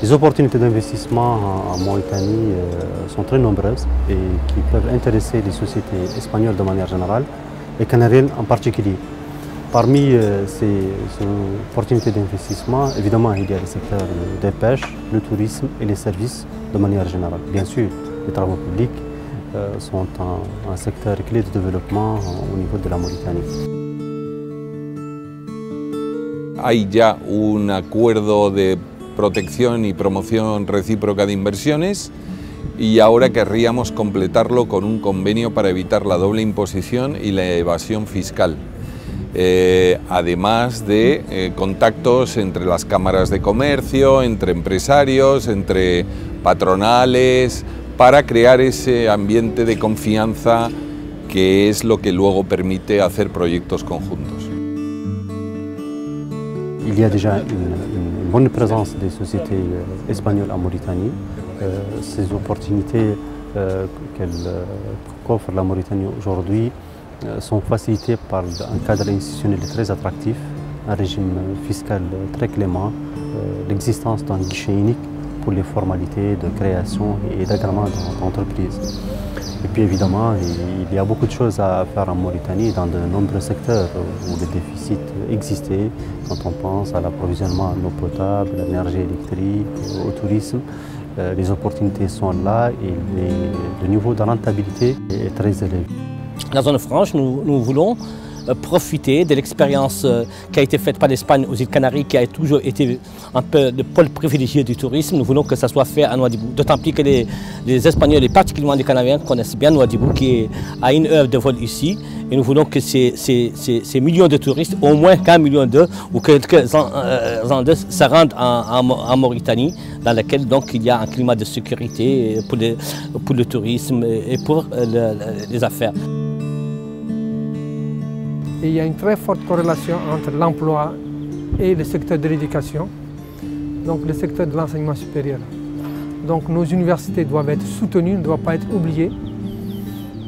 Les opportunités d'investissement en Mauritanie sont très nombreuses et qui peuvent intéresser les sociétés espagnoles de manière générale et canariennes en particulier. Parmi ces opportunités d'investissement, évidemment, il y a le secteur des pêches, le tourisme et les services de manière générale. Bien sûr, les travaux publics sont un secteur clé de développement au niveau de la Mauritanie. Hay ya un acuerdo de protección y promoción recíproca de inversiones y ahora querríamos completarlo con un convenio para evitar la doble imposición y la evasión fiscal. Además de contactos entre las cámaras de comercio, entre empresarios, entre patronales, para crear ese ambiente de confianza que es lo que luego permite hacer proyectos conjuntos. Il y a déjà une bonne présence des sociétés espagnoles en Mauritanie. Ces opportunités qu'offre la Mauritanie aujourd'hui sont facilitées par un cadre institutionnel très attractif, un régime fiscal très clément, l'existence d'un guichet unique pour les formalités de création et d'agrément d'entreprise. Et puis évidemment, il y a beaucoup de choses à faire en Mauritanie dans de nombreux secteurs où les déficits existaient, quand on pense à l'approvisionnement en eau potable, à l'énergie électrique, au tourisme. Les opportunités sont là et le niveau de rentabilité est très élevé. La zone franche, nous voulons profiter de l'expérience qui a été faite par l'Espagne aux îles Canaries, qui a toujours été un peu le pôle privilégié du tourisme. Nous voulons que ça soit fait à Nouadhibou. D'autant plus que les Espagnols et particulièrement les Canariens connaissent bien Nouadhibou, qui est à 1 heure de vol ici. Et nous voulons que ces millions de touristes, au moins qu'1 million d'eux ou quelques-uns d'eux, se rendent en Mauritanie, dans laquelle donc il y a un climat de sécurité pour le tourisme et pour les affaires. Et il y a une très forte corrélation entre l'emploi et le secteur de l'éducation, donc le secteur de l'enseignement supérieur. Donc nos universités doivent être soutenues, ne doivent pas être oubliées,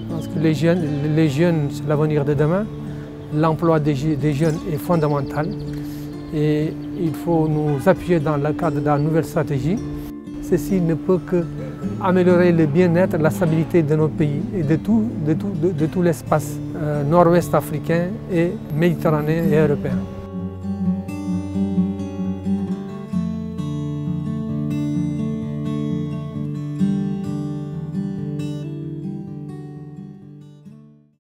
parce que les jeunes c'est l'avenir de demain. L'emploi des jeunes est fondamental et il faut nous appuyer dans le cadre de la nouvelle stratégie. Ceci ne peut qu'améliorer le bien-être, la stabilité de nos pays et de tout l'espace nord-ouest africain et méditerranéen et européen.